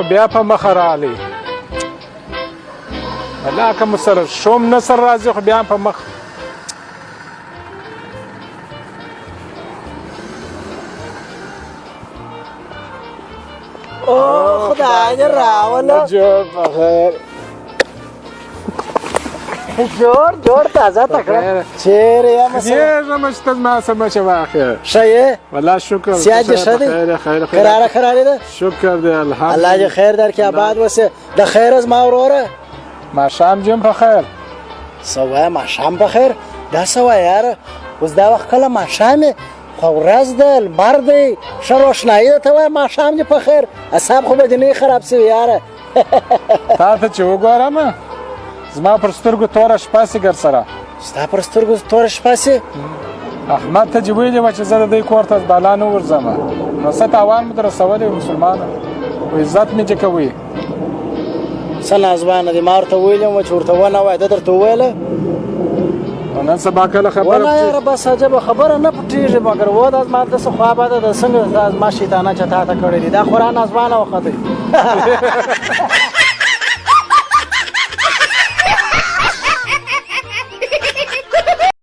بیا په مخه راغلی الله که مو سره شوم نه سره راځي خو بیا په مخ او خدای دې راوله جوړ په خیر جوړ تازه تکړه چیرې یم کېږم چې ته زما څه مچه واخې ښه یې والله شکر صحت دې ښه دی کراره خرارې ده شکر دی الحمدلله الله دې خیر درکړي آباد اوسې د خیر زما وروره ماښام جیم په خیر څه وایه ماښام په خیر دا څه وایه یاره اوس دا وخت کله ماښام یې خو ورځ ده لمر دی ښه روښنایي ده ته وایه ماښام دې په خیر اصاب خو به دې نه خراب شوي یاره تا ته چې وګورم زما پر سترګو توره شپه سي ګر سره ستا پر سترګو توره شپه سي احمد ته چې ویلې وه چې زه د دوی کور ته بالا نه ورځم نو څه تاوان مو در رسولی مسلمانه عزت مې چې کوي څه نازوانه دي ما ورته ویلي وم چې ورته ونه وایه ده درته وویله نن سبا کله خبره ونه یاره بس عجبه خبره نه پټېږي مګر و دا زما داسې خوا بده ده څنګه دا زما شیطانه چې تا ته کړې دي دا خو را نازوانه وختې